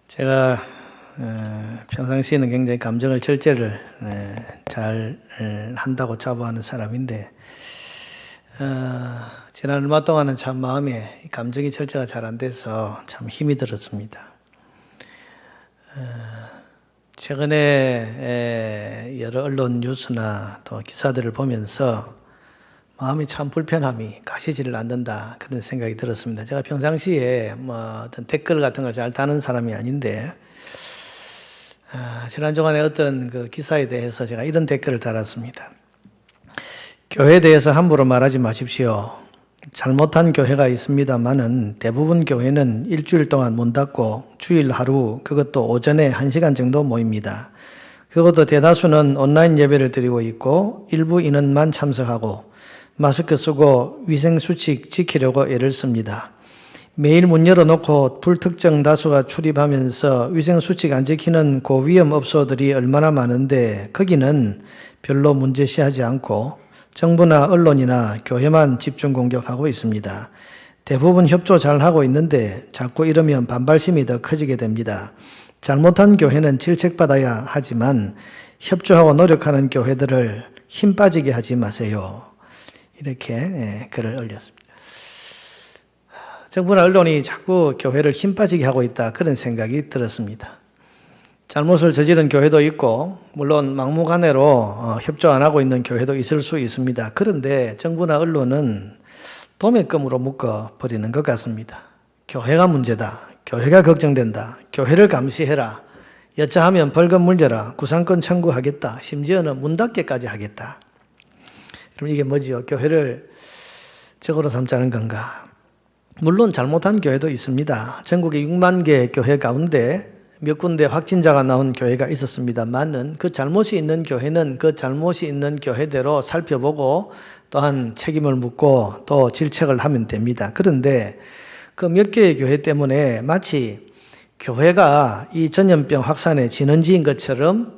제가 평상시에는 굉장히 감정을 절제를 잘 한다고 자부하는 사람인데 지난 얼마 동안은 참 마음에 감정이 절제가 잘 안 돼서 참 힘이 들었습니다. 최근에 여러 언론 뉴스나 또 기사들을 보면서 마음이 참 불편함이 가시지를 않는다 그런 생각이 들었습니다. 제가 평상시에 어떤 댓글 같은 걸 잘 다는 사람이 아닌데 지난 주간에 어떤 그 기사에 대해서 제가 이런 댓글을 달았습니다. 교회에 대해서 함부로 말하지 마십시오. 잘못한 교회가 있습니다만은 대부분 교회는 일주일 동안 문 닫고 주일 하루 그것도 오전에 1시간 정도 모입니다. 그것도 대다수는 온라인 예배를 드리고 있고 일부 인원만 참석하고 마스크 쓰고 위생수칙 지키려고 애를 씁니다. 매일 문 열어놓고 불특정 다수가 출입하면서 위생수칙 안 지키는 고위험 업소들이 얼마나 많은데 거기는 별로 문제시하지 않고 정부나 언론이나 교회만 집중 공격하고 있습니다. 대부분 협조 잘 하고 있는데 자꾸 이러면 반발심이 더 커지게 됩니다. 잘못한 교회는 질책받아야 하지만 협조하고 노력하는 교회들을 힘 빠지게 하지 마세요. 이렇게 글을 올렸습니다. 정부나 언론이 자꾸 교회를 힘 빠지게 하고 있다 그런 생각이 들었습니다. 잘못을 저지른 교회도 있고 물론 막무가내로 협조 안 하고 있는 교회도 있을 수 있습니다. 그런데 정부나 언론은 도매금으로 묶어버리는 것 같습니다. 교회가 문제다. 교회가 걱정된다. 교회를 감시해라. 여차하면 벌금 물려라. 구상권 청구하겠다. 심지어는 문 닫게까지 하겠다. 그럼 이게 뭐지요? 교회를 적으로 삼자는 건가? 물론 잘못한 교회도 있습니다. 전국에 6만 개 교회 가운데 몇 군데 확진자가 나온 교회가 있었습니다만은 그 잘못이 있는 교회는 그 잘못이 있는 교회대로 살펴보고 또한 책임을 묻고 또 질책을 하면 됩니다. 그런데 그 몇 개의 교회 때문에 마치 교회가 이 전염병 확산의 진원지인 것처럼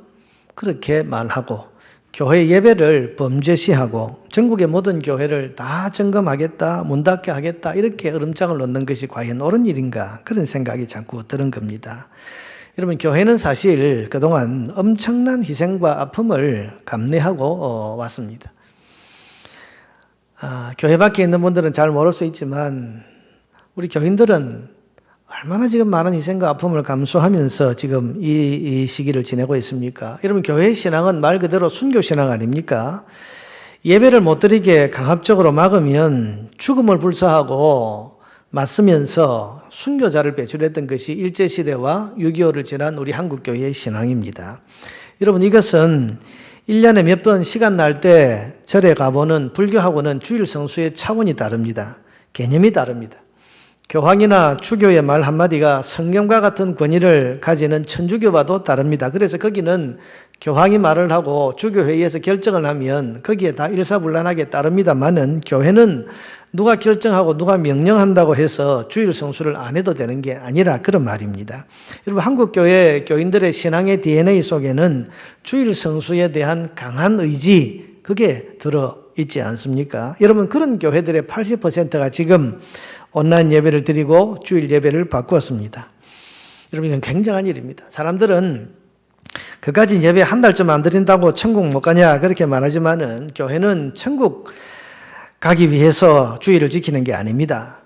그렇게 말하고 교회 예배를 범죄시하고 전국의 모든 교회를 다 점검하겠다, 문 닫게 하겠다 이렇게 으름장을 놓는 것이 과연 옳은 일인가 그런 생각이 자꾸 드는 겁니다. 여러분 교회는 사실 그동안 엄청난 희생과 아픔을 감내하고 왔습니다. 교회 밖에 있는 분들은 잘 모를 수 있지만 우리 교인들은 얼마나 지금 많은 희생과 아픔을 감수하면서 지금 이 시기를 지내고 있습니까? 여러분 교회의 신앙은 말 그대로 순교신앙 아닙니까? 예배를 못 드리게 강압적으로 막으면 죽음을 불사하고 맞서면서 순교자를 배출했던 것이 일제시대와 6.25를 지난 우리 한국교회의 신앙입니다. 여러분 이것은 1년에 몇 번 시간 날 때 절에 가보는 불교하고는 주일 성수의 차원이 다릅니다. 개념이 다릅니다. 교황이나 추교의 말 한마디가 성경과 같은 권위를 가지는 천주교와도 다릅니다. 그래서 거기는 교황이 말을 하고 주교회의에서 결정을 하면 거기에 다 일사불란하게 따릅니다만은 교회는 누가 결정하고 누가 명령한다고 해서 주일 성수를 안 해도 되는 게 아니라 그런 말입니다. 여러분 한국교회 교인들의 신앙의 DNA 속에는 주일 성수에 대한 강한 의지 그게 들어있지 않습니까? 여러분 그런 교회들의 80%가 지금 온라인 예배를 드리고 주일 예배를 바꾸었습니다. 여러분 이건 굉장한 일입니다. 사람들은 그까지 예배 한 달쯤 안 드린다고 천국 못 가냐 그렇게 말하지만은 교회는 천국 가기 위해서 주일을 지키는 게 아닙니다.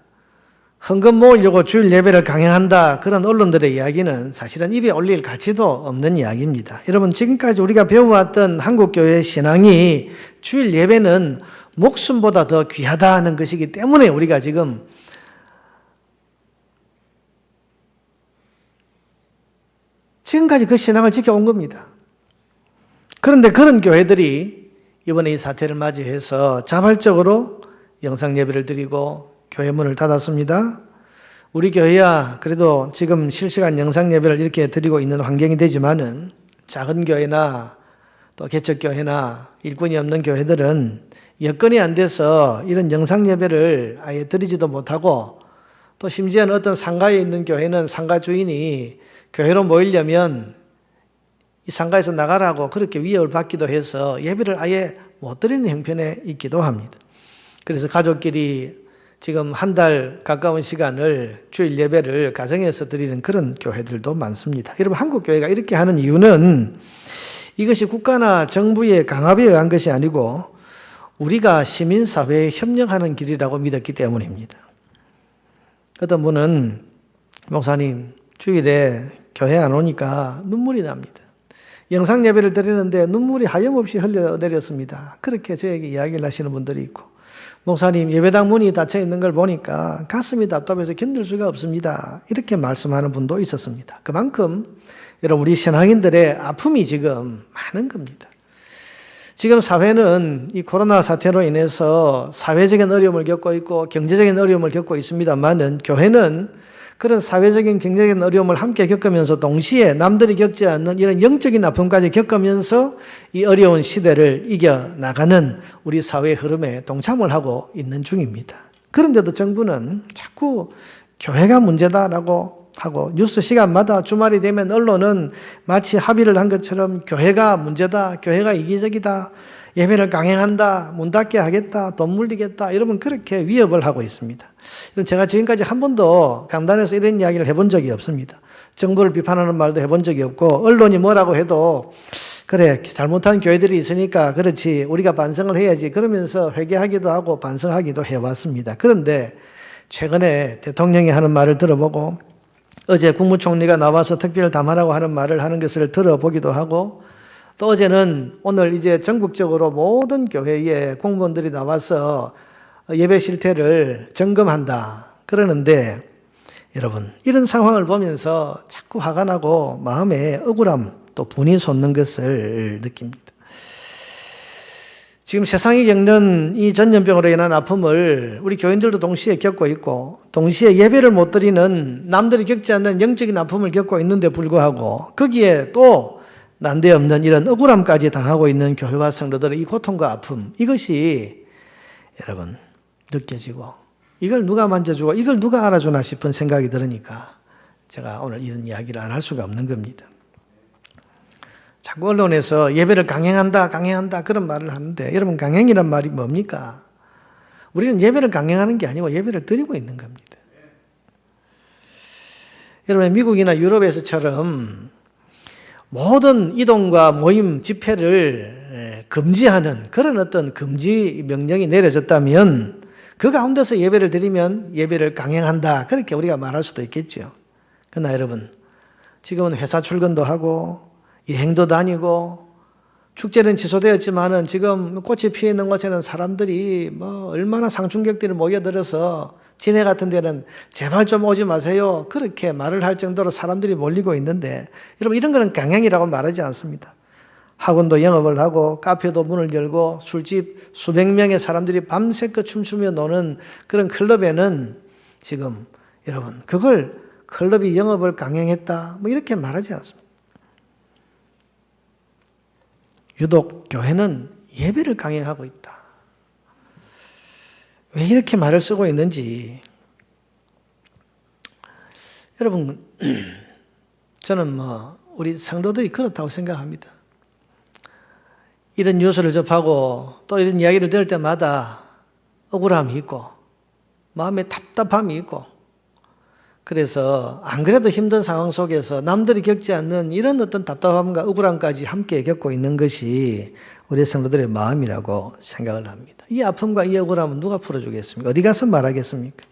헌금 모으려고 주일 예배를 강행한다 그런 언론들의 이야기는 사실은 입에 올릴 가치도 없는 이야기입니다. 여러분 지금까지 우리가 배워왔던 한국교회의 신앙이 주일 예배는 목숨보다 더 귀하다는 것이기 때문에 우리가 지금 지금까지 그 신앙을 지켜온 겁니다. 그런데 그런 교회들이 이번에 이 사태를 맞이해서 자발적으로 영상 예배를 드리고 교회 문을 닫았습니다. 우리 교회야 그래도 지금 실시간 영상 예배를 이렇게 드리고 있는 환경이 되지만은 작은 교회나 또 개척교회나 일꾼이 없는 교회들은 여건이 안 돼서 이런 영상 예배를 아예 드리지도 못하고 또 심지어는 어떤 상가에 있는 교회는 상가 주인이 교회로 모이려면 이 상가에서 나가라고 그렇게 위협을 받기도 해서 예배를 아예 못 드리는 형편에 있기도 합니다. 그래서 가족끼리 지금 한 달 가까운 시간을 주일 예배를 가정에서 드리는 그런 교회들도 많습니다. 여러분, 한국 교회가 이렇게 하는 이유는 이것이 국가나 정부의 강압에 의한 것이 아니고 우리가 시민사회에 협력하는 길이라고 믿었기 때문입니다. 어떤 분은 목사님 주일에 교회 안 오니까 눈물이 납니다. 영상 예배를 드리는데 눈물이 하염없이 흘러내렸습니다. 그렇게 저에게 이야기를 하시는 분들이 있고, 목사님 예배당 문이 닫혀 있는 걸 보니까 가슴이 답답해서 견딜 수가 없습니다. 이렇게 말씀하는 분도 있었습니다. 그만큼 여러분, 우리 신앙인들의 아픔이 지금 많은 겁니다. 지금 사회는 이 코로나 사태로 인해서 사회적인 어려움을 겪고 있고 경제적인 어려움을 겪고 있습니다만은, 교회는 그런 사회적인 경제적인 어려움을 함께 겪으면서 동시에 남들이 겪지 않는 이런 영적인 아픔까지 겪으면서 이 어려운 시대를 이겨나가는 우리 사회의 흐름에 동참을 하고 있는 중입니다. 그런데도 정부는 자꾸 교회가 문제다라고 하고, 뉴스 시간마다 주말이 되면 언론은 마치 합의를 한 것처럼 교회가 문제다, 교회가 이기적이다, 예배를 강행한다, 문 닫게 하겠다, 돈 물리겠다, 여러분 그렇게 위협을 하고 있습니다. 제가 지금까지 한 번도 강단에서 이런 이야기를 해본 적이 없습니다. 정부를 비판하는 말도 해본 적이 없고, 언론이 뭐라고 해도 그래, 잘못한 교회들이 있으니까 그렇지, 우리가 반성을 해야지, 그러면서 회개하기도 하고 반성하기도 해왔습니다. 그런데 최근에 대통령이 하는 말을 들어보고, 어제 국무총리가 나와서 특별 담화라고 하는 말을 하는 것을 들어보기도 하고, 또 어제는 오늘 이제 전국적으로 모든 교회에 공무원들이 나와서 예배 실태를 점검한다 그러는데, 여러분 이런 상황을 보면서 자꾸 화가 나고 마음에 억울함 또 분이 솟는 것을 느낍니다. 지금 세상이 겪는 이 전염병으로 인한 아픔을 우리 교인들도 동시에 겪고 있고, 동시에 예배를 못 드리는 남들이 겪지 않는 영적인 아픔을 겪고 있는데 불구하고, 거기에 또 난데없는 이런 억울함까지 당하고 있는 교회와 성도들의 이 고통과 아픔, 이것이 여러분 느껴지고, 이걸 누가 만져주고 이걸 누가 알아주나 싶은 생각이 들으니까 제가 오늘 이런 이야기를 안 할 수가 없는 겁니다. 자꾸 언론에서 예배를 강행한다 그런 말을 하는데, 여러분 강행이란 말이 뭡니까? 우리는 예배를 강행하는 게 아니고 예배를 드리고 있는 겁니다. 여러분, 미국이나 유럽에서처럼 모든 이동과 모임 집회를 금지하는 그런 어떤 금지 명령이 내려졌다면, 그 가운데서 예배를 드리면 예배를 강행한다, 그렇게 우리가 말할 수도 있겠죠. 그러나 여러분, 지금은 회사 출근도 하고 여행도 다니고 축제는 취소되었지만은 지금 꽃이 피어 있는 곳에는 사람들이 얼마나 상충객들이 모여들어서, 진해 같은 데는 제발 좀 오지 마세요, 그렇게 말을 할 정도로 사람들이 몰리고 있는데, 여러분 이런 거는 강행이라고 말하지 않습니다. 학원도 영업을 하고 카페도 문을 열고 술집 수백 명의 사람들이 밤새껏 춤추며 노는 그런 클럽에는 지금 여러분 그걸 클럽이 영업을 강행했다 이렇게 말하지 않습니다. 유독 교회는 예배를 강행하고 있다. 왜 이렇게 말을 쓰고 있는지, 여러분 저는 우리 성도들이 그렇다고 생각합니다. 이런 뉴스를 접하고 또 이런 이야기를 들을 때마다 억울함이 있고 마음에 답답함이 있고, 그래서 안 그래도 힘든 상황 속에서 남들이 겪지 않는 이런 어떤 답답함과 억울함까지 함께 겪고 있는 것이 우리 성도들의 마음이라고 생각을 합니다. 이 아픔과 이 억울함은 누가 풀어주겠습니까? 어디 가서 말하겠습니까?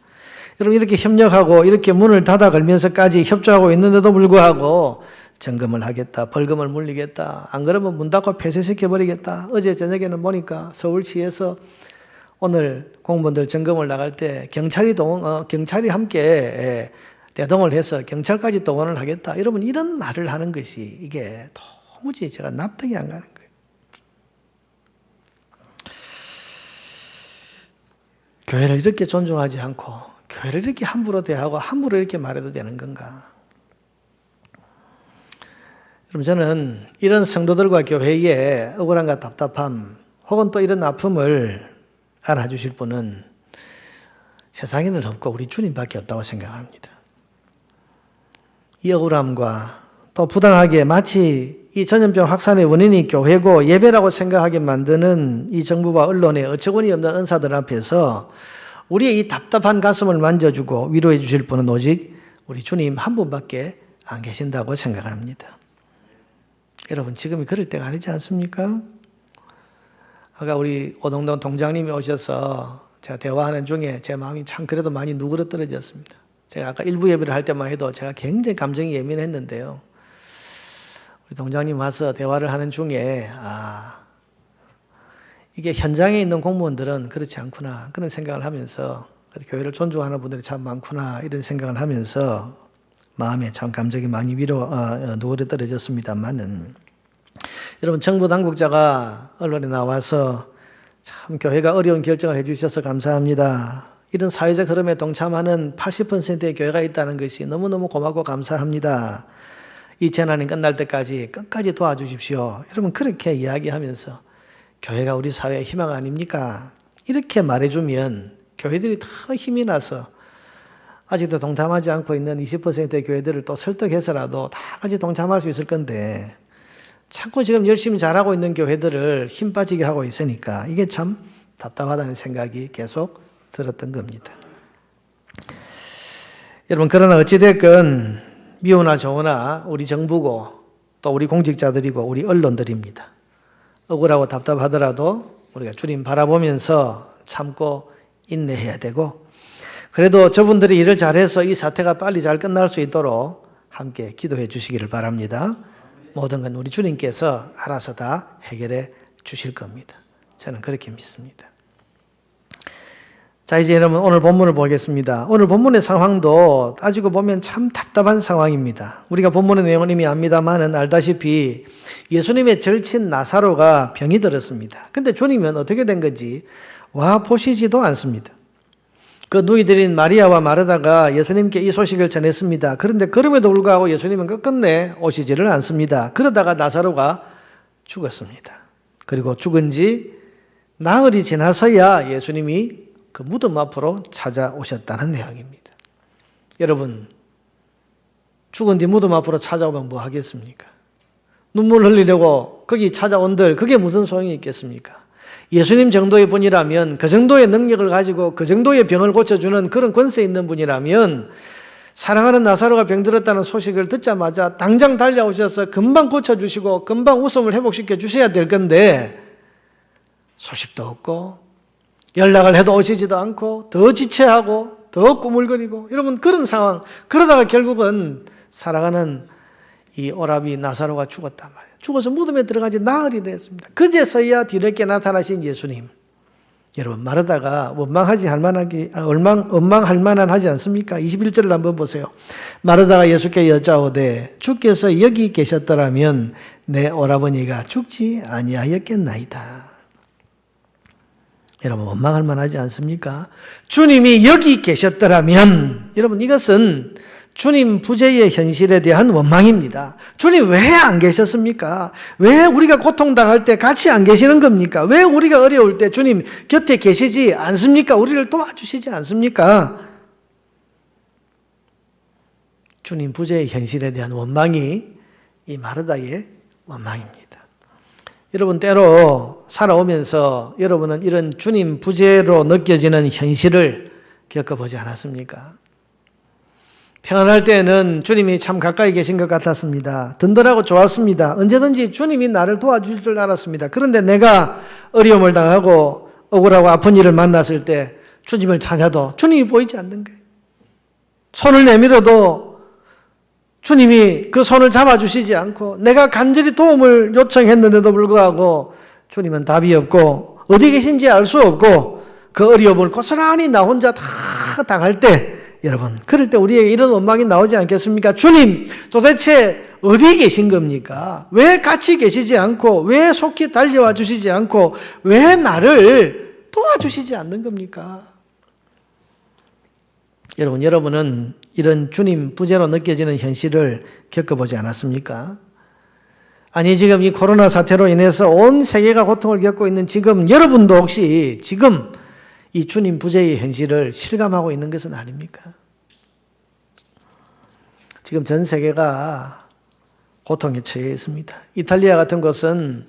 여러분 이렇게 협력하고 이렇게 문을 닫아 걸면서까지 협조하고 있는데도 불구하고 점검을 하겠다, 벌금을 물리겠다, 안 그러면 문 닫고 폐쇄시켜버리겠다. 어제 저녁에는 보니까 서울시에서 오늘 공무원들 점검을 나갈 때 경찰이 함께 대동을 해서 경찰까지 동원을 하겠다. 여러분 이런 말을 하는 것이 이게 도무지 제가 납득이 안 가는 거예요. 교회를 이렇게 존중하지 않고 교회를 이렇게 함부로 대하고 함부로 이렇게 말해도 되는 건가? 여러분 저는 이런 성도들과 교회의 억울함과 답답함 혹은 또 이런 아픔을 알아주실 분은 세상에는 없고 우리 주님밖에 없다고 생각합니다. 이 억울함과 또 부당하게 마치 이 전염병 확산의 원인이 교회고 예배라고 생각하게 만드는 이 정부와 언론의 어처구니 없는 은사들 앞에서 우리의 이 답답한 가슴을 만져주고 위로해 주실 분은 오직 우리 주님 한 분밖에 안 계신다고 생각합니다. 여러분, 지금이 그럴 때가 아니지 않습니까? 아까 우리 오동동 동장님이 오셔서 제가 대화하는 중에 제 마음이 참 그래도 많이 누그러뜨려졌습니다. 제가 아까 일부 예배를 할 때만 해도 제가 굉장히 감정이 예민했는데요. 우리 동장님 와서 대화를 하는 중에 이게 현장에 있는 공무원들은 그렇지 않구나 그런 생각을 하면서 교회를 존중하는 분들이 참 많구나 이런 생각을 하면서 마음에 참 감정이 많이 누그러뜨려졌습니다만은 여러분, 정부 당국자가 언론에 나와서 참 교회가 어려운 결정을 해주셔서 감사합니다. 이런 사회적 흐름에 동참하는 80%의 교회가 있다는 것이 너무너무 고맙고 감사합니다. 이 재난이 끝날 때까지 끝까지 도와주십시오. 여러분, 그렇게 이야기하면서 교회가 우리 사회의 희망 아닙니까? 이렇게 말해주면 교회들이 더 힘이 나서 아직도 동참하지 않고 있는 20%의 교회들을 또 설득해서라도 다 같이 동참할 수 있을 건데 자꾸 지금 열심히 잘하고 있는 교회들을 힘 빠지게 하고 있으니까 이게 참 답답하다는 생각이 계속 들었던 겁니다. 여러분, 그러나 어찌됐건 미우나 좋으나 우리 정부고 또 우리 공직자들이고 우리 언론들입니다. 억울하고 답답하더라도 우리가 주님 바라보면서 참고 인내해야 되고 그래도 저분들이 일을 잘해서 이 사태가 빨리 잘 끝날 수 있도록 함께 기도해 주시기를 바랍니다. 모든 건 우리 주님께서 알아서 다 해결해 주실 겁니다. 저는 그렇게 믿습니다. 자, 이제 여러분 오늘 본문을 보겠습니다. 오늘 본문의 상황도 따지고 보면 참 답답한 상황입니다. 우리가 본문의 내용은 이미 압니다만은 알다시피 예수님의 절친 나사로가 병이 들었습니다. 근데 주님은 어떻게 된 건지 와 보시지도 않습니다. 그 누이들인 마리아와 마르다가 예수님께 이 소식을 전했습니다. 그런데 그럼에도 불구하고 예수님은 끝끝내 오시지를 않습니다. 그러다가 나사로가 죽었습니다. 그리고 죽은 지 나흘이 지나서야 예수님이 그 무덤 앞으로 찾아오셨다는 내용입니다. 여러분, 죽은 뒤 무덤 앞으로 찾아오면 뭐 하겠습니까? 눈물 흘리려고 거기 찾아온들 그게 무슨 소용이 있겠습니까? 예수님 정도의 분이라면, 그 정도의 능력을 가지고 그 정도의 병을 고쳐주는 그런 권세 있는 분이라면 사랑하는 나사로가 병들었다는 소식을 듣자마자 당장 달려오셔서 금방 고쳐주시고 금방 웃음을 회복시켜 주셔야 될 건데 소식도 없고 연락을 해도 오시지도 않고 더 지체하고 더 꾸물거리고 여러분 그런 상황, 그러다가 결국은 사랑하는 이 오라비 나사로가 죽었단 말이에요. 죽어서 무덤에 들어가지 나흘이 됐습니다. 그제서야 뒤늦게 나타나신 예수님. 여러분, 마르다가 원망할 만한 하지 않습니까? 21절을 한번 보세요. 마르다가 예수께 여짜오되 주께서 여기 계셨더라면 내 오라버니가 죽지 아니하였겠나이다. 여러분, 원망할 만하지 않습니까? 주님이 여기 계셨더라면, 여러분, 이것은 주님 부재의 현실에 대한 원망입니다. 주님 왜 안 계셨습니까? 왜 우리가 고통당할 때 같이 안 계시는 겁니까? 왜 우리가 어려울 때 주님 곁에 계시지 않습니까? 우리를 도와주시지 않습니까? 주님 부재의 현실에 대한 원망이 이 마르다의 원망입니다. 여러분, 때로 살아오면서 여러분은 이런 주님 부재로 느껴지는 현실을 겪어보지 않았습니까? 평안할 때는 주님이 참 가까이 계신 것 같았습니다. 든든하고 좋았습니다. 언제든지 주님이 나를 도와줄 줄 알았습니다. 그런데 내가 어려움을 당하고 억울하고 아픈 일을 만났을 때 주님을 찾아도 주님이 보이지 않는 거예요. 손을 내밀어도 주님이 그 손을 잡아주시지 않고 내가 간절히 도움을 요청했는데도 불구하고 주님은 답이 없고 어디 계신지 알 수 없고 그 어려움을 고스란히 나 혼자 다 당할 때 여러분, 그럴 때 우리에게 이런 원망이 나오지 않겠습니까? 주님, 도대체 어디 계신 겁니까? 왜 같이 계시지 않고, 왜 속히 달려와 주시지 않고, 왜 나를 도와주시지 않는 겁니까? 여러분은 이런 주님 부재로 느껴지는 현실을 겪어보지 않았습니까? 아니, 지금 이 코로나 사태로 인해서 온 세계가 고통을 겪고 있는 지금 여러분도 혹시 지금 이 주님 부재의 현실을 실감하고 있는 것은 아닙니까? 지금 전 세계가 고통에 처해 있습니다. 이탈리아 같은 곳은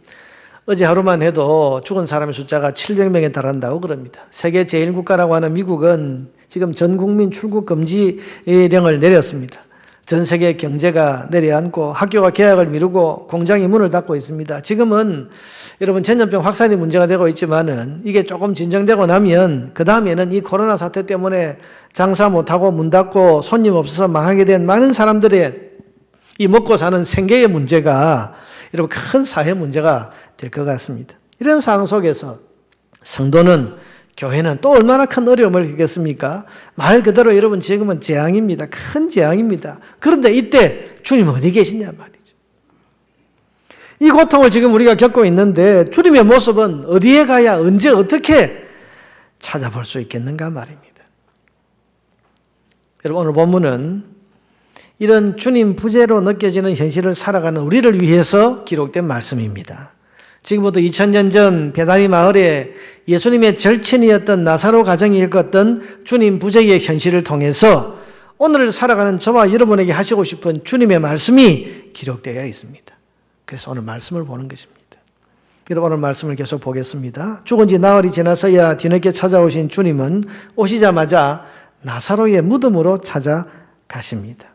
어제 하루만 해도 죽은 사람의 숫자가 700명에 달한다고 그럽니다. 세계 제1국가라고 하는 미국은 지금 전 국민 출국 금지령을 내렸습니다. 전 세계 경제가 내려앉고 학교가 개학을 미루고 공장이 문을 닫고 있습니다. 지금은 여러분 전염병 확산이 문제가 되고 있지만은 이게 조금 진정되고 나면 그 다음에는 이 코로나 사태 때문에 장사 못하고 문 닫고 손님 없어서 망하게 된 많은 사람들의 이 먹고 사는 생계의 문제가 여러분 큰 사회 문제가 될 것 같습니다. 이런 상황 속에서 성도는 교회는 또 얼마나 큰 어려움을 겪겠습니까? 말 그대로 여러분 지금은 재앙입니다. 큰 재앙입니다. 그런데 이때 주님 어디 계시냐 말이죠. 이 고통을 지금 우리가 겪고 있는데 주님의 모습은 어디에 가야 언제 어떻게 찾아볼 수 있겠는가 말입니다. 여러분 오늘 본문은 이런 주님 부재로 느껴지는 현실을 살아가는 우리를 위해서 기록된 말씀입니다. 지금부터 2000년 전 베다니 마을에 예수님의 절친이었던 나사로 가정이 겪었던 주님 부재의 현실을 통해서 오늘을 살아가는 저와 여러분에게 하시고 싶은 주님의 말씀이 기록되어 있습니다. 그래서 오늘 말씀을 보는 것입니다. 여러분 오늘 말씀을 계속 보겠습니다. 죽은 지 나흘이 지나서야 뒤늦게 찾아오신 주님은 오시자마자 나사로의 무덤으로 찾아가십니다.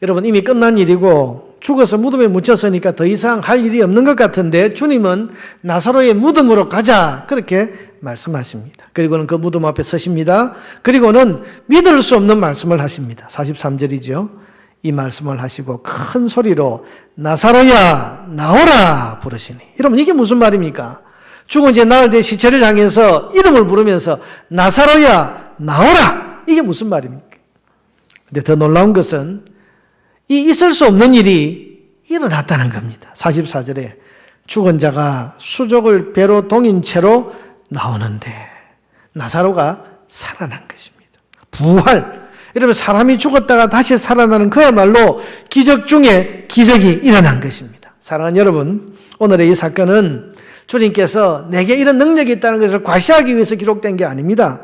여러분 이미 끝난 일이고 죽어서 무덤에 묻혔으니까 더 이상 할 일이 없는 것 같은데 주님은 나사로의 무덤으로 가자 그렇게 말씀하십니다. 그리고는 그 무덤 앞에 서십니다. 그리고는 믿을 수 없는 말씀을 하십니다. 43절이죠. 이 말씀을 하시고 큰 소리로 나사로야 나오라 부르시니. 여러분 이게 무슨 말입니까? 죽은 지 나흘 된 시체를 향해서 이름을 부르면서 나사로야 나오라. 이게 무슨 말입니까? 근데 더 놀라운 것은 이 있을 수 없는 일이 일어났다는 겁니다. 44절에 죽은 자가 수족을 배로 동인 채로 나오는데 나사로가 살아난 것입니다. 부활. 여러분 사람이 죽었다가 다시 살아나는 그야말로 기적 중에 기적이 일어난 것입니다. 사랑하는 여러분, 오늘의 이 사건은 주님께서 내게 이런 능력이 있다는 것을 과시하기 위해서 기록된 게 아닙니다.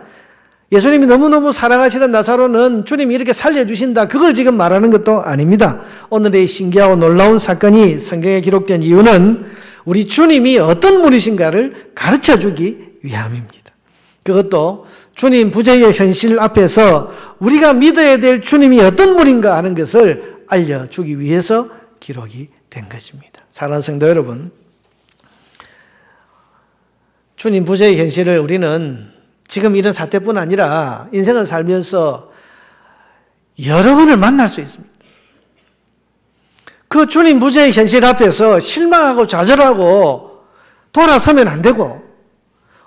예수님이 너무너무 사랑하시는 나사로는 주님이 이렇게 살려주신다. 그걸 지금 말하는 것도 아닙니다. 오늘의 신기하고 놀라운 사건이 성경에 기록된 이유는 우리 주님이 어떤 분이신가를 가르쳐주기 위함입니다. 그것도 주님 부재의 현실 앞에서 우리가 믿어야 될 주님이 어떤 분인가 하는 것을 알려주기 위해서 기록이 된 것입니다. 사랑하는 성도 여러분, 주님 부재의 현실을 우리는 지금 이런 사태뿐 아니라 인생을 살면서 여러 번을 만날 수 있습니다. 그 주님 부재의 현실 앞에서 실망하고 좌절하고 돌아서면 안 되고,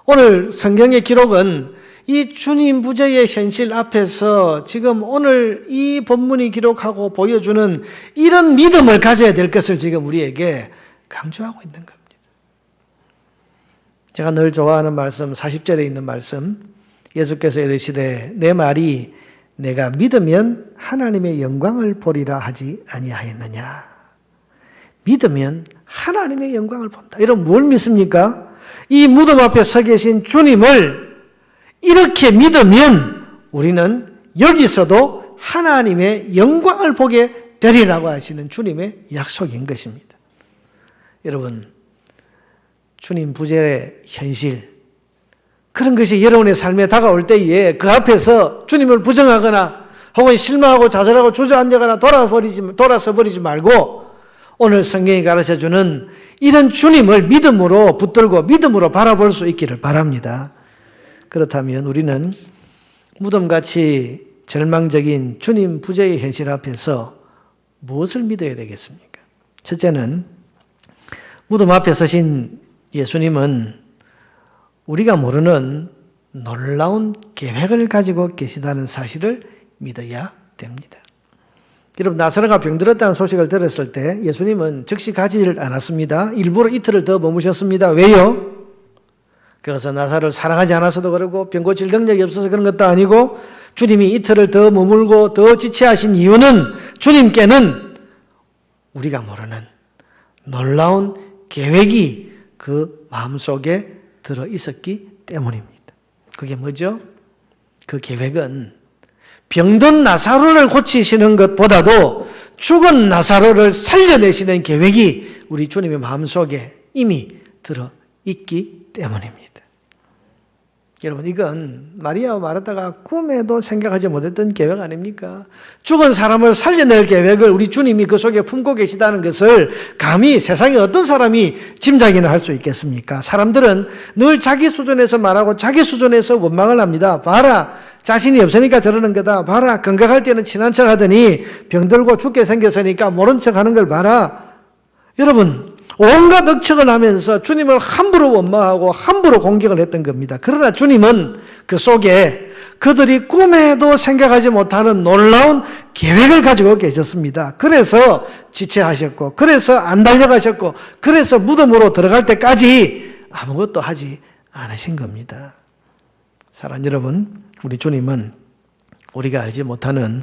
오늘 성경의 기록은 이 주님 부재의 현실 앞에서 지금 오늘 이 본문이 기록하고 보여주는 이런 믿음을 가져야 될 것을 지금 우리에게 강조하고 있는 겁니다. 제가 늘 좋아하는 말씀 40절에 있는 말씀, 예수께서 이르시되 내 말이 내가 믿으면 하나님의 영광을 보리라 하지 아니하였느냐. 믿으면 하나님의 영광을 본다. 여러분 뭘 믿습니까? 이 무덤 앞에 서 계신 주님을 이렇게 믿으면 우리는 여기서도 하나님의 영광을 보게 되리라고 하시는 주님의 약속인 것입니다. 여러분, 주님 부재의 현실, 그런 것이 여러분의 삶에 다가올 때에 그 앞에서 주님을 부정하거나 혹은 실망하고 좌절하고 주저앉거나 돌아서 버리지 말고 오늘 성경이 가르쳐주는 이런 주님을 믿음으로 붙들고 믿음으로 바라볼 수 있기를 바랍니다. 그렇다면 우리는 무덤같이 절망적인 주님 부재의 현실 앞에서 무엇을 믿어야 되겠습니까? 첫째는 무덤 앞에 서신 예수님은 우리가 모르는 놀라운 계획을 가지고 계시다는 사실을 믿어야 됩니다. 여러분, 나사로가 병들었다는 소식을 들었을 때 예수님은 즉시 가지를 않았습니다. 일부러 이틀을 더 머무셨습니다. 왜요? 그래서 나사로를 사랑하지 않아서도 그러고 병 고칠 능력이 없어서 그런 것도 아니고, 주님이 이틀을 더 머물고 더 지체하신 이유는 주님께는 우리가 모르는 놀라운 계획이 그 마음속에 들어 있었기 때문입니다. 그게 뭐죠? 그 계획은 병든 나사로를 고치시는 것보다도 죽은 나사로를 살려내시는 계획이 우리 주님의 마음속에 이미 들어 있기 때문입니다. 여러분, 이건 마리아와 마르다가 꿈에도 생각하지 못했던 계획 아닙니까? 죽은 사람을 살려낼 계획을 우리 주님이 그 속에 품고 계시다는 것을 감히 세상에 어떤 사람이 짐작이나 할 수 있겠습니까? 사람들은 늘 자기 수준에서 말하고 자기 수준에서 원망을 합니다. 봐라, 자신이 없으니까 저러는 거다. 봐라, 건강할 때는 친한 척 하더니 병들고 죽게 생겼으니까 모른 척 하는 걸 봐라. 여러분, 온갖 억측을 하면서 주님을 함부로 원망하고 함부로 공격을 했던 겁니다. 그러나 주님은 그 속에 그들이 꿈에도 생각하지 못하는 놀라운 계획을 가지고 계셨습니다. 그래서 지체하셨고, 그래서 안 달려가셨고, 그래서 무덤으로 들어갈 때까지 아무것도 하지 않으신 겁니다. 사랑하는 여러분, 우리 주님은 우리가 알지 못하는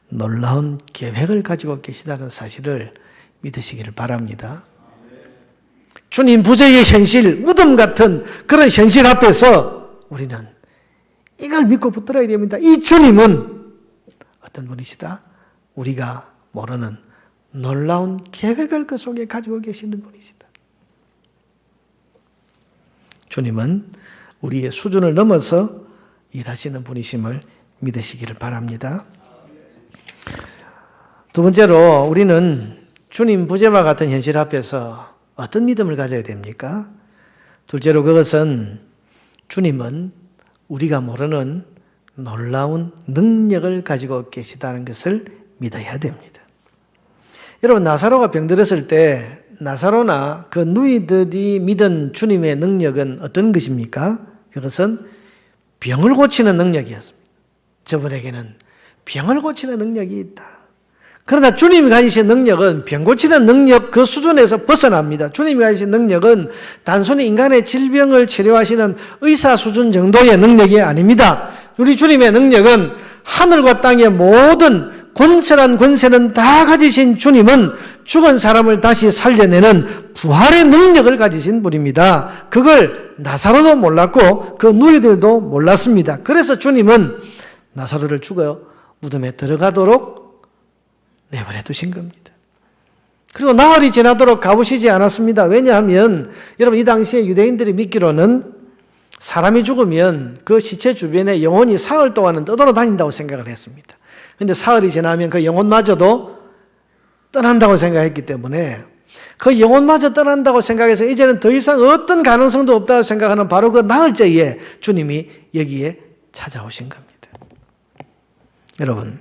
놀라운 계획을 가지고 계시다는 사실을 믿으시기를 바랍니다. 주님 부재의 현실, 무덤 같은 그런 현실 앞에서 우리는 이걸 믿고 붙들어야 됩니다. 이 주님은 어떤 분이시다? 우리가 모르는 놀라운 계획을 그 속에 가지고 계시는 분이시다. 주님은 우리의 수준을 넘어서 일하시는 분이심을 믿으시기를 바랍니다. 두 번째로 우리는 주님 부재와 같은 현실 앞에서 어떤 믿음을 가져야 됩니까? 둘째로 그것은 주님은 우리가 모르는 놀라운 능력을 가지고 계시다는 것을 믿어야 됩니다. 여러분, 나사로가 병들었을 때 나사로나 그 누이들이 믿은 주님의 능력은 어떤 것입니까? 그것은 병을 고치는 능력이었습니다. 저분에게는 병을 고치는 능력이 있다. 그러나 주님이 가지신 능력은 병 고치는 능력 그 수준에서 벗어납니다. 주님이 가지신 능력은 단순히 인간의 질병을 치료하시는 의사 수준 정도의 능력이 아닙니다. 우리 주님의 능력은 하늘과 땅의 모든 권세란 권세는 다 가지신 주님은 죽은 사람을 다시 살려내는 부활의 능력을 가지신 분입니다. 그걸 나사로도 몰랐고 그 누이들도 몰랐습니다. 그래서 주님은 나사로를 죽어 무덤에 들어가도록 내버려 두신 겁니다. 그리고 나흘이 지나도록 가보시지 않았습니다. 왜냐하면 여러분, 이 당시에 유대인들이 믿기로는 사람이 죽으면 그 시체 주변에 영혼이 사흘 동안은 떠돌아다닌다고 생각을 했습니다. 그런데 사흘이 지나면 그 영혼마저도 떠난다고 생각했기 때문에 그 영혼마저 떠난다고 생각해서 이제는 더 이상 어떤 가능성도 없다고 생각하는 바로 그 나흘째에 주님이 여기에 찾아오신 겁니다. 여러분,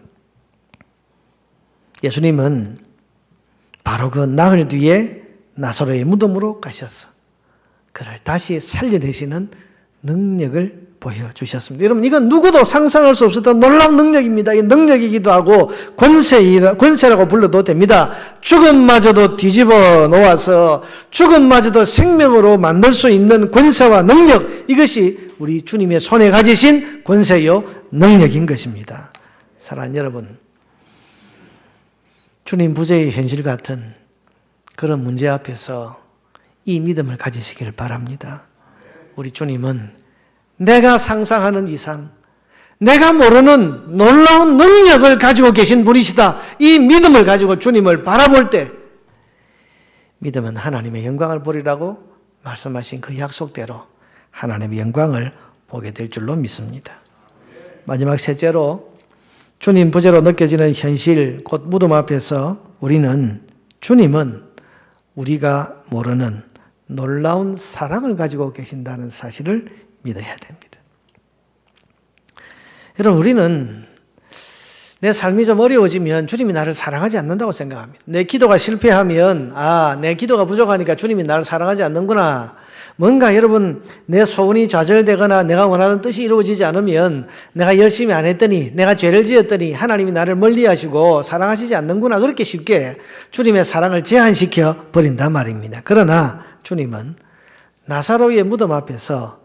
예수님은 바로 그 나흘 뒤에 나사로의 무덤으로 가셔서 그를 다시 살려내시는 능력을 보여주셨습니다. 여러분, 이건 누구도 상상할 수 없었던 놀라운 능력입니다. 이 능력이기도 하고 권세라고 불러도 됩니다. 죽음마저도 뒤집어 놓아서 죽음마저도 생명으로 만들 수 있는 권세와 능력, 이것이 우리 주님의 손에 가지신 권세요 능력인 것입니다. 사랑하는 여러분, 주님 부재의 현실 같은 그런 문제 앞에서 이 믿음을 가지시기를 바랍니다. 우리 주님은 내가 상상하는 이상, 내가 모르는 놀라운 능력을 가지고 계신 분이시다. 이 믿음을 가지고 주님을 바라볼 때 믿음은 하나님의 영광을 보리라고 말씀하신 그 약속대로 하나님의 영광을 보게 될 줄로 믿습니다. 마지막 셋째로 주님 부재로 느껴지는 현실, 곧 무덤 앞에서 우리는 주님은 우리가 모르는 놀라운 사랑을 가지고 계신다는 사실을 믿어야 됩니다. 여러분, 우리는 내 삶이 좀 어려워지면 주님이 나를 사랑하지 않는다고 생각합니다. 내 기도가 실패하면 내 기도가 부족하니까 주님이 나를 사랑하지 않는구나. 뭔가 여러분, 내 소원이 좌절되거나 내가 원하는 뜻이 이루어지지 않으면 내가 열심히 안 했더니, 내가 죄를 지었더니 하나님이 나를 멀리하시고 사랑하시지 않는구나, 그렇게 쉽게 주님의 사랑을 제한시켜 버린단 말입니다. 그러나 주님은 나사로의 무덤 앞에서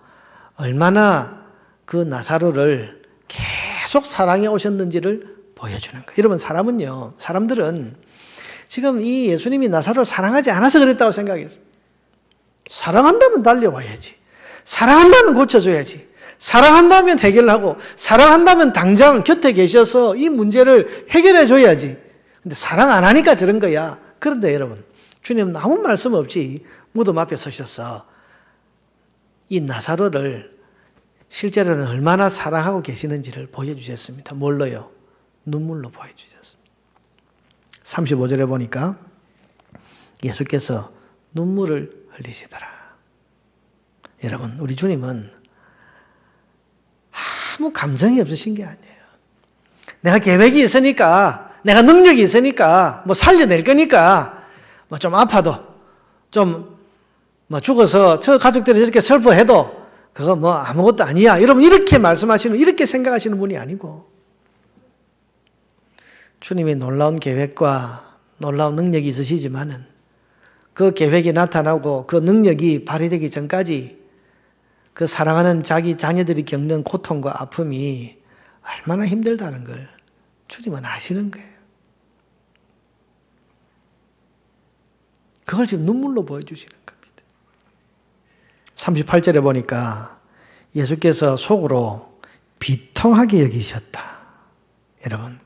얼마나 그 나사로를 계속 사랑해 오셨는지를 보여주는 거예요. 여러분, 사람들은 지금 이 예수님이 나사로를 사랑하지 않아서 그랬다고 생각했습니다. 사랑한다면 달려와야지. 사랑한다면 고쳐줘야지. 사랑한다면 해결하고, 사랑한다면 당장 곁에 계셔서 이 문제를 해결해 줘야지. 근데 사랑 안 하니까 저런 거야. 그런데 여러분, 주님은 아무 말씀 없이 무덤 앞에 서셔서 이 나사로를 실제로는 얼마나 사랑하고 계시는지를 보여주셨습니다. 뭘로요? 눈물로 보여주셨습니다. 35절에 보니까 예수께서 눈물을 흘리시더라. 여러분, 우리 주님은 아무 감정이 없으신 게 아니에요. 내가 계획이 있으니까, 내가 능력이 있으니까, 살려낼 거니까, 좀 아파도, 죽어서 저 가족들이 저렇게 슬퍼해도, 그거 아무것도 아니야. 여러분, 이렇게 말씀하시는, 이렇게 생각하시는 분이 아니고, 주님이 놀라운 계획과 놀라운 능력이 있으시지만은, 그 계획이 나타나고 그 능력이 발휘되기 전까지 그 사랑하는 자기 자녀들이 겪는 고통과 아픔이 얼마나 힘들다는 걸 주님은 아시는 거예요. 그걸 지금 눈물로 보여주시는 겁니다. 38절에 보니까 예수께서 속으로 비통하게 여기셨다. 여러분,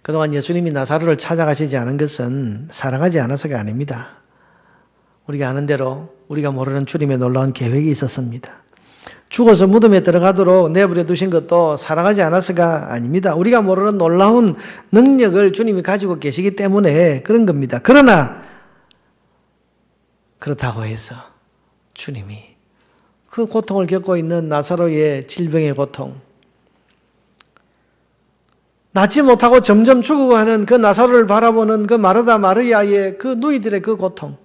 그동안 예수님이 나사로를 찾아가시지 않은 것은 사랑하지 않아서가 아닙니다. 우리가 아는 대로 우리가 모르는 주님의 놀라운 계획이 있었습니다. 죽어서 무덤에 들어가도록 내버려 두신 것도 사랑하지 않아서가 아닙니다. 우리가 모르는 놀라운 능력을 주님이 가지고 계시기 때문에 그런 겁니다. 그러나 그렇다고 해서 주님이 그 고통을 겪고 있는 나사로의 질병의 고통, 낫지 못하고 점점 죽어가는 그 나사로를 바라보는 그 마르다 마르야의 그 누이들의 그 고통,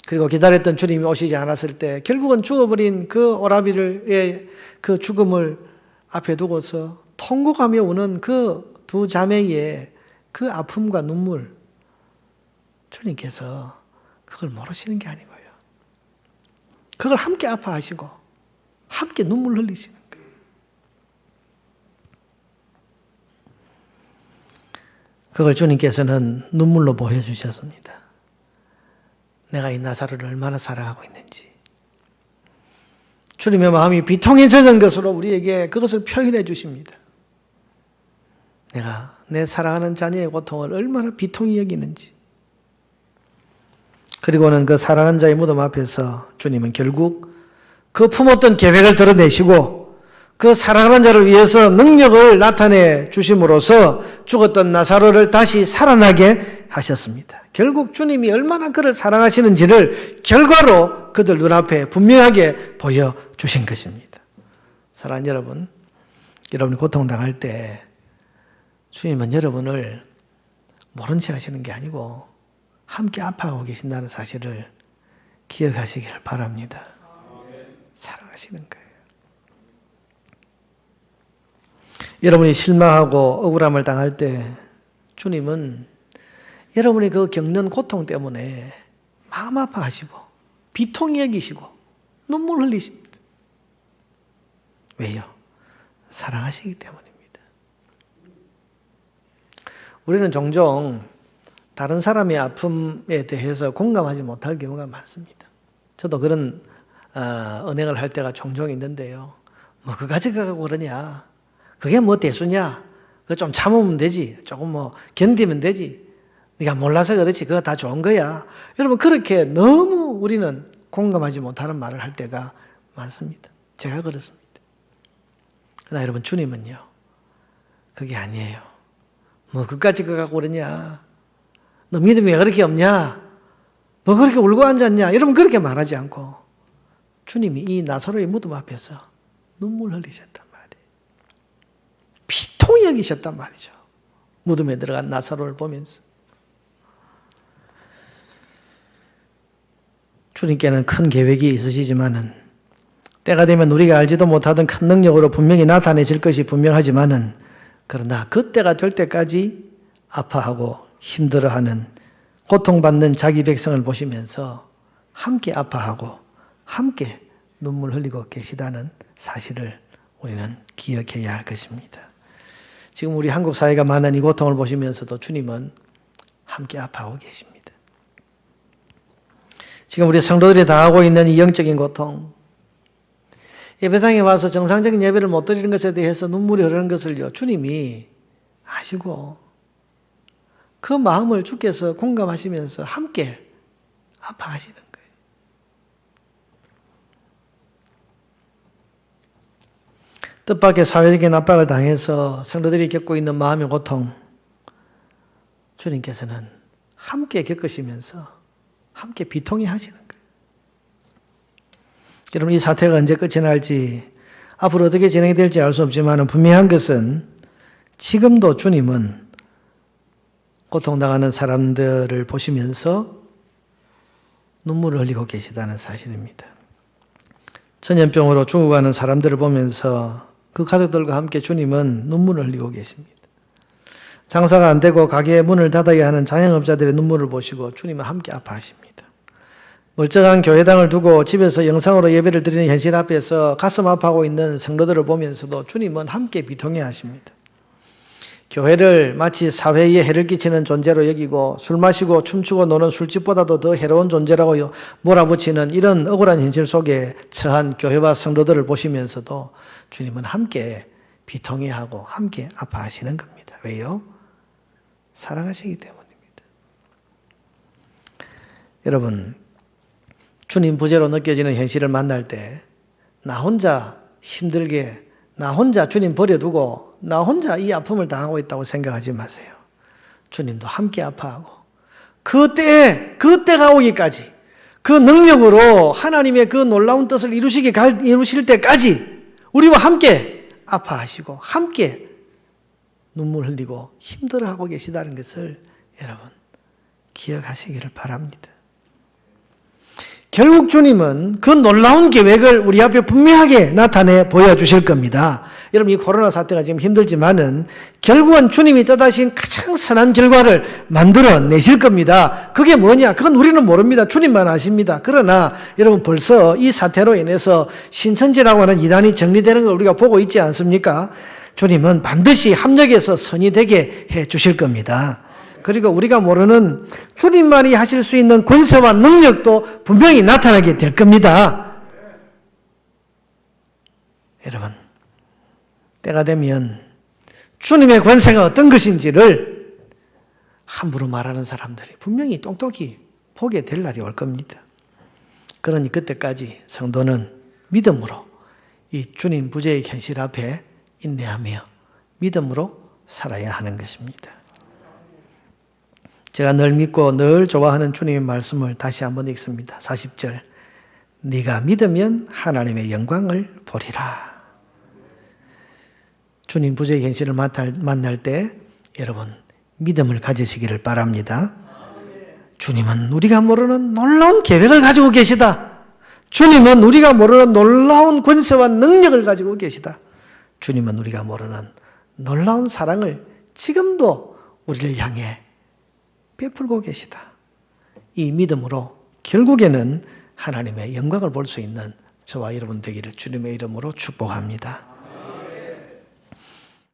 그리고 기다렸던 주님이 오시지 않았을 때 결국은 죽어버린 그 오라비의 그 죽음을 앞에 두고서 통곡하며 우는 그 두 자매의 그 아픔과 눈물, 주님께서 그걸 모르시는 게 아니고요. 그걸 함께 아파하시고 함께 눈물 흘리시는 거예요. 그걸 주님께서는 눈물로 보여주셨습니다. 내가 이 나사로를 얼마나 사랑하고 있는지. 주님의 마음이 비통에 젖은 것으로 우리에게 그것을 표현해 주십니다. 내가 내 사랑하는 자녀의 고통을 얼마나 비통히 여기는지. 그리고는 그 사랑하는 자의 무덤 앞에서 주님은 결국 그 품었던 계획을 드러내시고 그 사랑하는 자를 위해서 능력을 나타내 주심으로써 죽었던 나사로를 다시 살아나게 하셨습니다. 결국 주님이 얼마나 그를 사랑하시는지를 결과로 그들 눈앞에 분명하게 보여주신 것입니다. 사랑하는 여러분, 여러분이 고통당할 때 주님은 여러분을 모른 채 하시는 게 아니고 함께 아파하고 계신다는 사실을 기억하시길 바랍니다. 사랑하시는 거예요. 여러분이 실망하고 억울함을 당할 때 주님은 여러분이 그 겪는 고통 때문에 마음 아파하시고 비통히 여기시고 눈물 흘리십니다. 왜요? 사랑하시기 때문입니다. 우리는 종종 다른 사람의 아픔에 대해서 공감하지 못할 경우가 많습니다. 저도 그런 언행을 할 때가 종종 있는데요. 그거 가져가고 그러냐? 그게 대수냐? 그거 좀 참으면 되지. 조금 견디면 되지. 네가 몰라서 그렇지. 그거 다 좋은 거야. 여러분, 그렇게 너무 우리는 공감하지 못하는 말을 할 때가 많습니다. 제가 그렇습니다. 그러나 여러분, 주님은요, 그게 아니에요. 그까짓 거 갖고 그러냐? 너 믿음이 왜 그렇게 없냐? 뭐 그렇게 울고 앉았냐? 여러분, 그렇게 말하지 않고 주님이 이 나사로의 무덤 앞에서 눈물 흘리셨단 말이에요. 비통히 여기셨단 말이죠. 무덤에 들어간 나사로를 보면서. 주님께는 큰 계획이 있으시지만은 때가 되면 우리가 알지도 못하던 큰 능력으로 분명히 나타내실 것이 분명하지만은 그러나 그때가 될 때까지 아파하고 힘들어하는 고통받는 자기 백성을 보시면서 함께 아파하고 함께 눈물 흘리고 계시다는 사실을 우리는 기억해야 할 것입니다. 지금 우리 한국 사회가 많은 이 고통을 보시면서도 주님은 함께 아파하고 계십니다. 지금 우리 성도들이 당하고 있는 이 영적인 고통, 예배당에 와서 정상적인 예배를 못 드리는 것에 대해서 눈물이 흐르는 것을요, 주님이 아시고 그 마음을 주께서 공감하시면서 함께 아파하시는 거예요. 뜻밖의 사회적인 압박을 당해서 성도들이 겪고 있는 마음의 고통, 주님께서는 함께 겪으시면서 함께 비통해 하시는 거예요. 여러분, 이 사태가 언제 끝이 날지, 앞으로 어떻게 진행이 될지 알 수 없지만 분명한 것은 지금도 주님은 고통당하는 사람들을 보시면서 눈물을 흘리고 계시다는 사실입니다. 전염병으로 죽어가는 사람들을 보면서 그 가족들과 함께 주님은 눈물을 흘리고 계십니다. 장사가 안 되고 가게의 문을 닫아야 하는 자영업자들의 눈물을 보시고 주님은 함께 아파하십니다. 멀쩡한 교회당을 두고 집에서 영상으로 예배를 드리는 현실 앞에서 가슴 아파하고 있는 성도들을 보면서도 주님은 함께 비통해 하십니다. 교회를 마치 사회에 해를 끼치는 존재로 여기고 술 마시고 춤추고 노는 술집보다도 더 해로운 존재라고 몰아붙이는 이런 억울한 현실 속에 처한 교회와 성도들을 보시면서도 주님은 함께 비통해하고 함께 아파하시는 겁니다. 왜요? 사랑하시기 때문입니다. 여러분, 주님 부재로 느껴지는 현실을 만날 때 나 혼자 힘들게, 나 혼자 주님 버려두고 나 혼자 이 아픔을 당하고 있다고 생각하지 마세요. 주님도 함께 아파하고 그때가 오기까지 그 능력으로 하나님의 그 놀라운 뜻을 이루실 때까지 우리와 함께 아파하시고 함께 눈물 흘리고 힘들어하고 계시다는 것을 여러분 기억하시기를 바랍니다. 결국 주님은 그 놀라운 계획을 우리 앞에 분명하게 나타내 보여주실 겁니다. 여러분, 이 코로나 사태가 지금 힘들지만은 결국은 주님이 뜻하신 가장 선한 결과를 만들어내실 겁니다. 그게 뭐냐? 그건 우리는 모릅니다. 주님만 아십니다. 그러나 여러분, 벌써 이 사태로 인해서 신천지라고 하는 이단이 정리되는 걸 우리가 보고 있지 않습니까? 주님은 반드시 합력해서 선이 되게 해 주실 겁니다. 그리고 우리가 모르는 주님만이 하실 수 있는 권세와 능력도 분명히 나타나게 될 겁니다. 여러분, 때가 되면 주님의 권세가 어떤 것인지를 함부로 말하는 사람들이 분명히 똑똑히 보게 될 날이 올 겁니다. 그러니 그때까지 성도는 믿음으로 이 주님 부재의 현실 앞에 인내하며 믿음으로 살아야 하는 것입니다. 제가 늘 믿고 늘 좋아하는 주님의 말씀을 다시 한번 읽습니다. 40절. 네가 믿으면 하나님의 영광을 보리라. 주님 부재의 현실을 만날 때 여러분 믿음을 가지시기를 바랍니다. 주님은 우리가 모르는 놀라운 계획을 가지고 계시다. 주님은 우리가 모르는 놀라운 권세와 능력을 가지고 계시다. 주님은 우리가 모르는 놀라운 사랑을 지금도 우리를 향해 베풀고 계시다. 이 믿음으로 결국에는 하나님의 영광을 볼 수 있는 저와 여러분 되기를 주님의 이름으로 축복합니다.